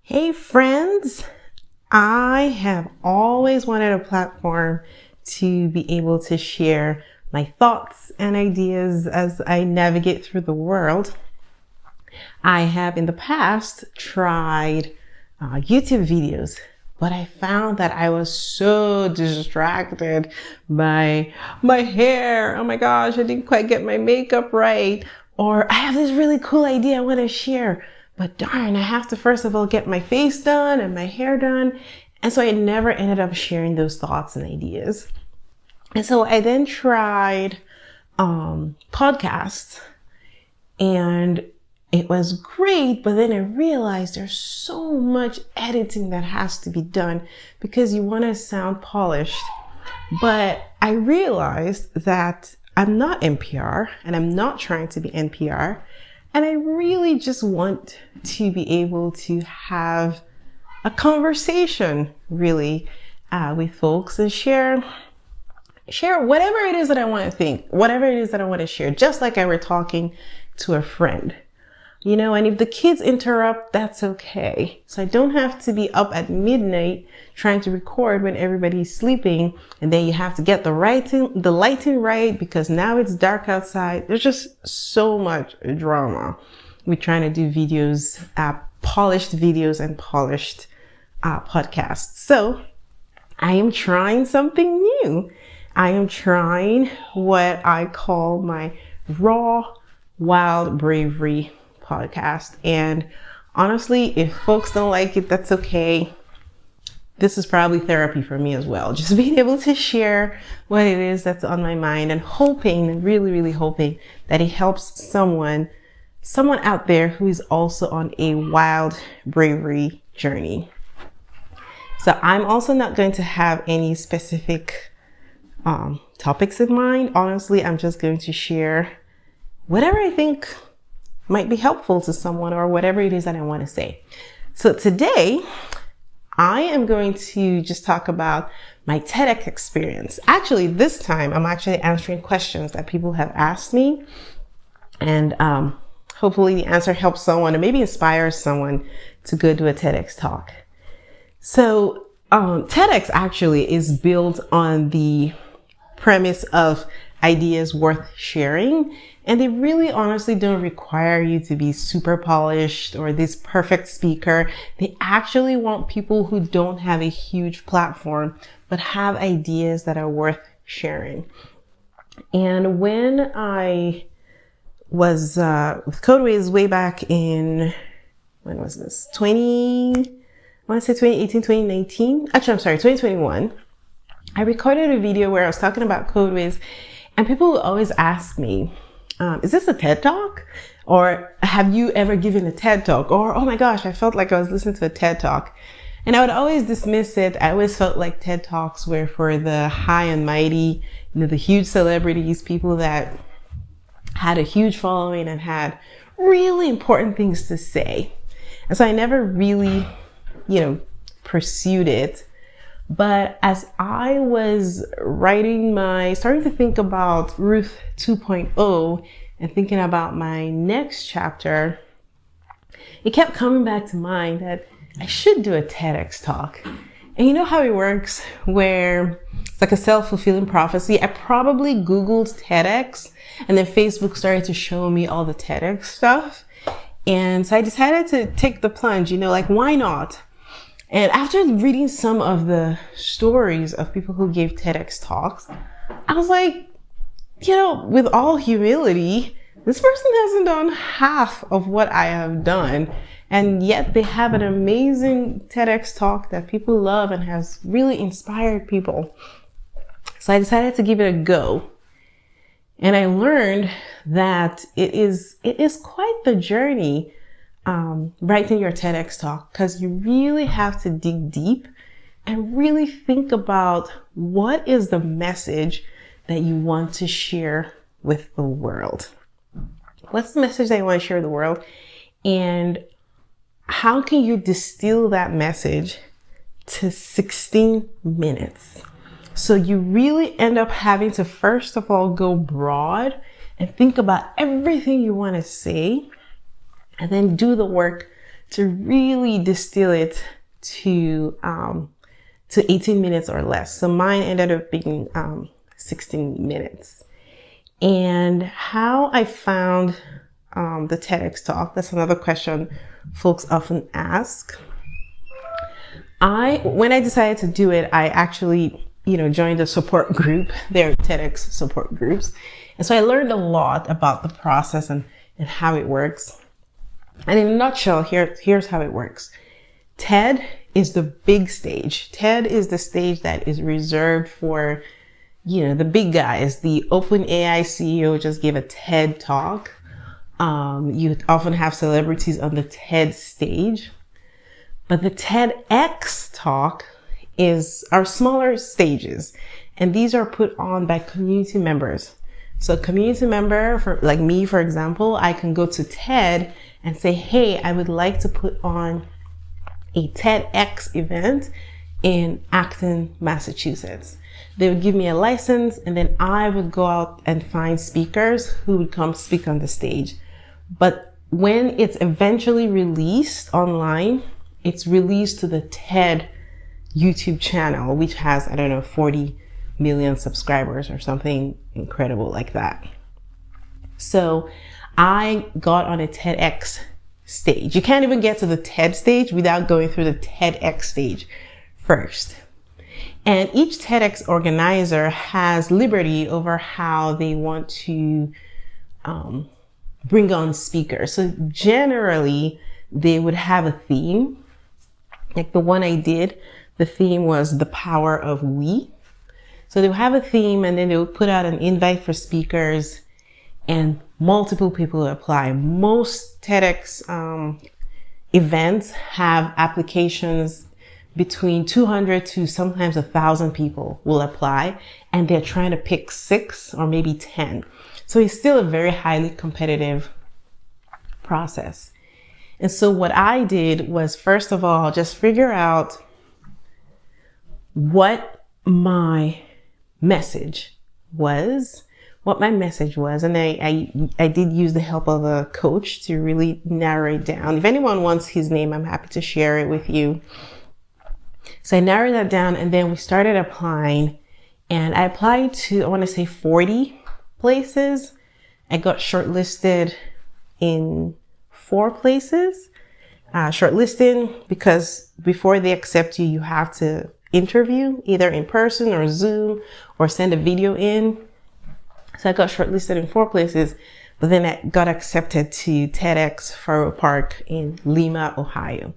Hey friends, I have always wanted a platform to be able to share my thoughts and ideas as I navigate through the world. I have in the past tried YouTube videos, but I found that I was so distracted by my hair. Oh my gosh, I didn't quite get my makeup right. Or I have this really cool idea I want to share, but darn, I have to first of all get my face done and my hair done. And so I never ended up sharing those thoughts and ideas. And so I then tried podcasts, and it was great, but then I realized there's so much editing that has to be done because you want to sound polished. But I realized that I'm not NPR and I'm not trying to be NPR. And I really just want to be able to have a conversation really with folks and share whatever it is that I want to think, whatever it is that I want to share, just like I were talking to a friend. You know, and if the kids interrupt, that's okay. So I don't have to be up at midnight trying to record when everybody's sleeping, and then you have to get the lighting right because now it's dark outside. There's just so much drama with trying to do videos, polished videos and polished podcasts. So I am trying something new. I am trying what I call my raw, wild bravery podcast. And honestly, if folks don't like it, that's okay. This is probably therapy for me as well. Just being able to share what it is that's on my mind and hoping, really, really hoping that it helps someone out there who is also on a wild bravery journey. So I'm also not going to have any specific topics in mind. Honestly, I'm just going to share whatever I think might be helpful to someone or whatever it is that I want to say. So today, I am going to just talk about my TEDx experience. Actually, this time, I'm actually answering questions that people have asked me. And hopefully the answer helps someone or maybe inspires someone to go do a TEDx talk. So TEDx actually is built on the premise of ideas worth sharing. And they really honestly don't require you to be super polished or this perfect speaker. They actually want people who don't have a huge platform, but have ideas that are worth sharing. And when I was with Codeways way back in, when was this? 2018, 2019. Actually, I'm sorry, 2021. I recorded a video where I was talking about Codeways, and people would always ask me, is this a TED Talk? Or have you ever given a TED Talk? Or, oh my gosh, I felt like I was listening to a TED Talk. And I would always dismiss it. I always felt like TED Talks were for the high and mighty, the huge celebrities, people that had a huge following and had really important things to say. And so I never really, pursued it. But as I was starting to think about Ruth 2.0 and thinking about my next chapter, it kept coming back to mind that I should do a TEDx talk. And you know how it works where it's like a self-fulfilling prophecy? I probably Googled TEDx and then Facebook started to show me all the TEDx stuff. And so I decided to take the plunge, why not? And after reading some of the stories of people who gave TEDx talks, I was like, with all humility, this person hasn't done half of what I have done. And yet they have an amazing TEDx talk that people love and has really inspired people. So I decided to give it a go. And I learned that it is quite the journey writing your TEDx talk, because you really have to dig deep and really think about what is the message that you want to share with the world. What's the message that you want to share with the world? And how can you distill that message to 16 minutes? So you really end up having to, first of all, go broad and think about everything you want to say, and then do the work to really distill it to 18 minutes or less. So mine ended up being 16 minutes. And how I found the TEDx talk, that's another question folks often ask. When I decided to do it, I actually, joined a support group. They're TEDx support groups. And so I learned a lot about the process and how it works. And in a nutshell, here's how it works. TED is the big stage. TED is the stage that is reserved for, the big guys. The OpenAI CEO just gave a TED talk. You often have celebrities on the TED stage. But the TEDx talk are smaller stages. And these are put on by community members. So a community member, like me, for example, I can go to TED and say, hey, I would like to put on a TEDx event in Acton, Massachusetts. They would give me a license, and then I would go out and find speakers who would come speak on the stage. But when it's eventually released online, it's released to the TED YouTube channel, which has, 40 million subscribers or something incredible like that. So I got on a TEDx stage. You can't even get to the TED stage without going through the TEDx stage first. And each TEDx organizer has liberty over how they want to bring on speakers. So generally, they would have a theme. Like the one I did, the theme was the power of we. So they would have a theme, and then they would put out an invite for speakers, and multiple people would apply. Most TEDx events have applications between 200 to sometimes 1,000 people will apply, and they're trying to pick 6 or maybe 10. So it's still a very highly competitive process. And so what I did was, first of all, just figure out what my message was. And I did use the help of a coach to really narrow it down. If anyone wants his name, I'm happy to share it with you. So I narrowed that down, and then we started applying, and I applied to, 40 places. I got shortlisted in 4 places. Shortlisting, because before they accept you, you have to interview either in person or Zoom or send a video in. So I got shortlisted in 4 places, but then I got accepted to TEDx Faro Park in Lima, Ohio.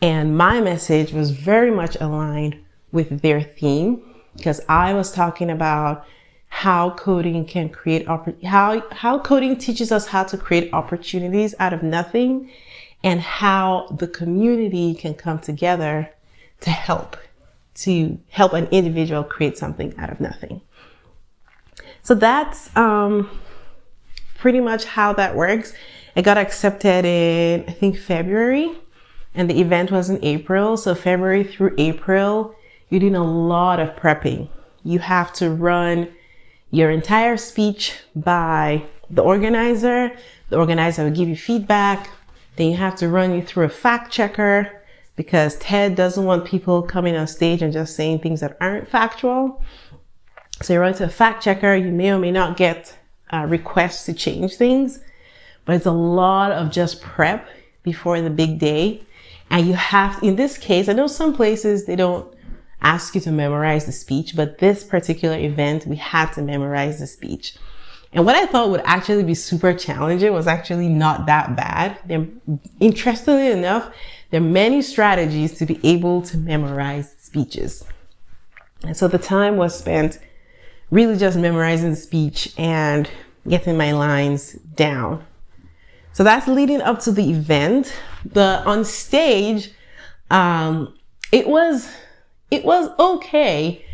And my message was very much aligned with their theme, because I was talking about how coding can create how coding teaches us how to create opportunities out of nothing, and how the community can come together to help an individual create something out of nothing. So that's pretty much how that works. I got accepted in, I think, February, and the event was in April. So February through April, you're doing a lot of prepping. You have to run your entire speech by the organizer. The organizer will give you feedback. Then you have to run you through a fact checker, because TED doesn't want people coming on stage and just saying things that aren't factual. So you run to a fact checker. You may or may not get requests to change things, but it's a lot of just prep before the big day. And you have, in this case, I know some places they don't ask you to memorize the speech, but this particular event, we had to memorize the speech. And what I thought would actually be super challenging was actually not that bad. Interestingly enough, there are many strategies to be able to memorize speeches. And so the time was spent really just memorizing the speech and getting my lines down. So that's leading up to the event. On stage, it was okay.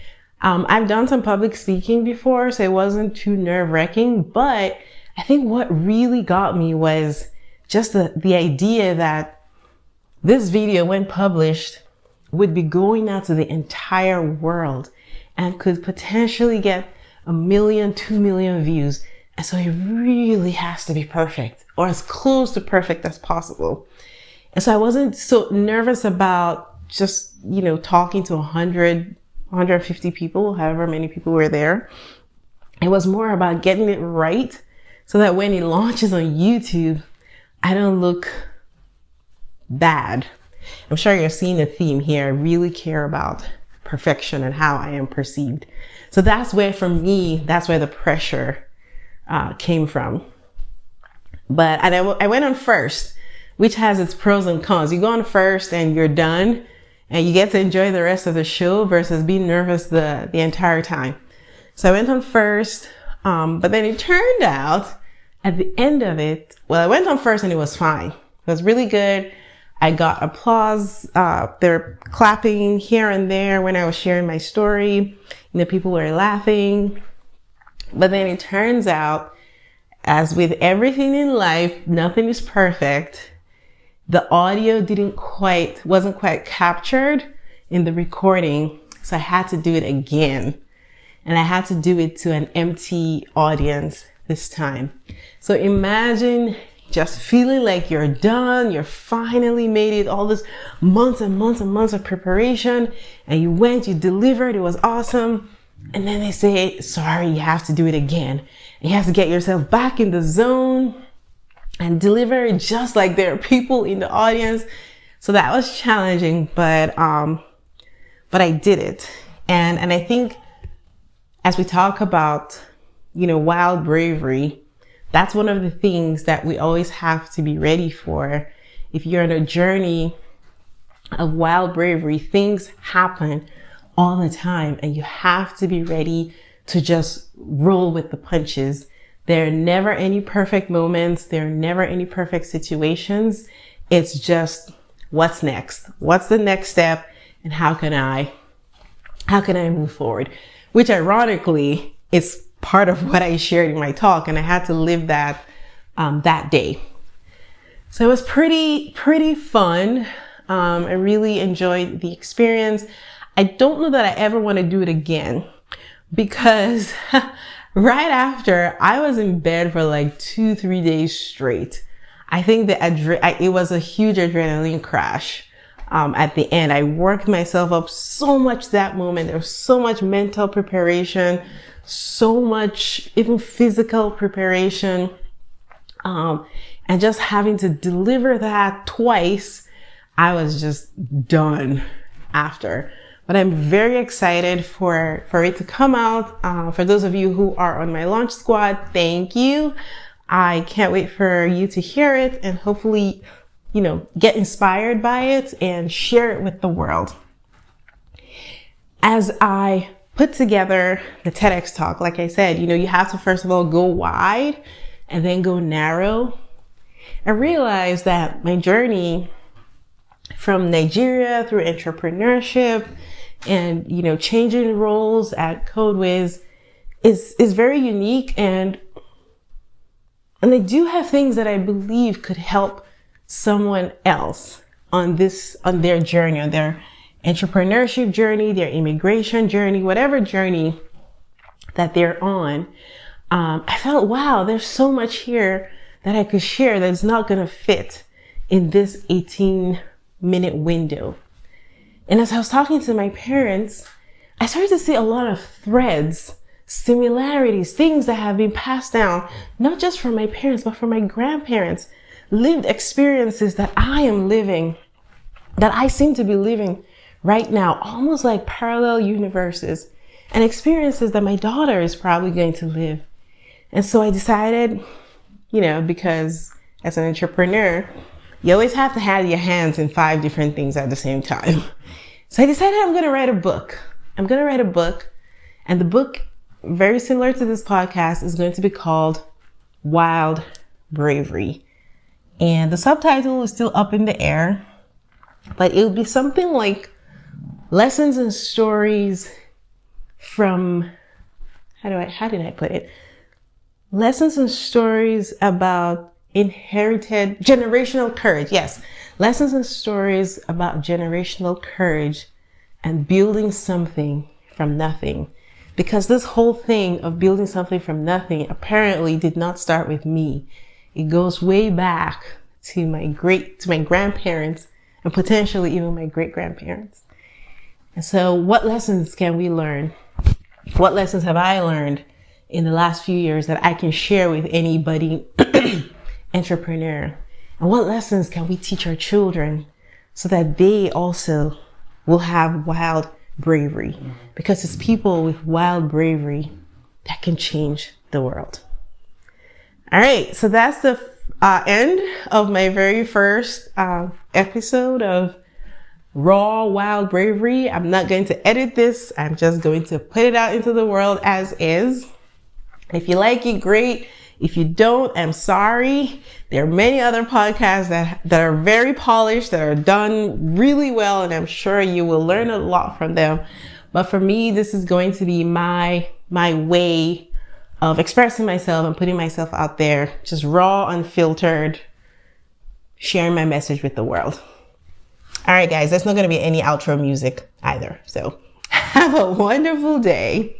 I've done some public speaking before, so it wasn't too nerve-wracking, but I think what really got me was just the idea that this video, when published, would be going out to the entire world and could potentially get 1 million, 2 million views. And so it really has to be perfect, or as close to perfect as possible. And so I wasn't so nervous about just, talking to 100, 150 people, however many people were there. It was more about getting it right so that when it launches on YouTube, I don't look bad. I'm sure you're seeing a theme here. I really care about perfection and how I am perceived. So that's where, for me, that's where the pressure came from. And I went on first, which has its pros and cons. You go on first and you're done and you get to enjoy the rest of the show versus being nervous the entire time. So I went on first, but then it turned out at the end of it, I went on first and it was fine. It was really good. I got applause. They're clapping here and there when I was sharing my story. People were laughing. But then it turns out, as with everything in life, nothing is perfect. The audio wasn't quite captured in the recording. So I had to do it again. And I had to do it to an empty audience this time. So imagine just feeling like you're done, you're finally made it, all this months and months and months of preparation, and you delivered, it was awesome. And then they say, sorry, you have to do it again. And you have to get yourself back in the zone and deliver it just like there are people in the audience. So that was challenging, but I did it. And I think as we talk about, wild bravery, that's one of the things that we always have to be ready for. If you're on a journey of wild bravery, things happen all the time and you have to be ready to just roll with the punches. There are never any perfect moments. There are never any perfect situations. It's just what's next? What's the next step? And how can I move forward? Which ironically is part of what I shared in my talk, and I had to live that that day. So it was pretty fun. I really enjoyed the experience. I don't know that I ever want to do it again because right after I was in bed for like 2-3 days straight. I think it was a huge adrenaline crash. At the end, I worked myself up so much that moment. There was so much mental preparation, so much even physical preparation, and just having to deliver that twice, I was just done after. But I'm very excited for it to come out. For those of you who are on my launch squad, thank you. I can't wait for you to hear it and hopefully, get inspired by it and share it with the world. As I put together the TEDx talk, like I said, you have to first of all go wide and then go narrow. I realized that my journey from Nigeria through entrepreneurship and, changing roles at CodeWiz is very unique. And I do have things that I believe could help someone else on their journey, on their entrepreneurship journey, their immigration journey, whatever journey that they're on. I felt, wow, there's so much here that I could share that's not going to fit in this 18-minute window. And as I was talking to my parents, I started to see a lot of threads, similarities, things that have been passed down, not just from my parents, but from my grandparents, lived experiences that I am living, that I seem to be living right now, almost like parallel universes and experiences that my daughter is probably going to live. And so I decided, because as an entrepreneur, you always have to have your hands in 5 different things at the same time. So I decided I'm going to write a book. And the book, very similar to this podcast, is going to be called Wild Bravery. And the subtitle is still up in the air, but it will be something like lessons and stories from, how did I put it? Lessons and stories about inherited generational courage. Yes. Lessons and stories about generational courage and building something from nothing. Because this whole thing of building something from nothing apparently did not start with me. It goes way back to my grandparents, and potentially even my great-grandparents. And so what lessons can we learn? What lessons have I learned in the last few years that I can share with any budding entrepreneur? And what lessons can we teach our children so that they also will have wild bravery? Because it's people with wild bravery that can change the world. All right, so that's the end of my very first episode of Raw Wild Bravery. I'm not going to edit this. I'm just going to put it out into the world as is. If you like it, great. If you don't, I'm sorry. There are many other podcasts that are very polished, that are done really well, and I'm sure you will learn a lot from them. But for me, this is going to be my way of expressing myself and putting myself out there, just raw, unfiltered, sharing my message with the world. All right, guys, there's not going to be any outro music either. So have a wonderful day.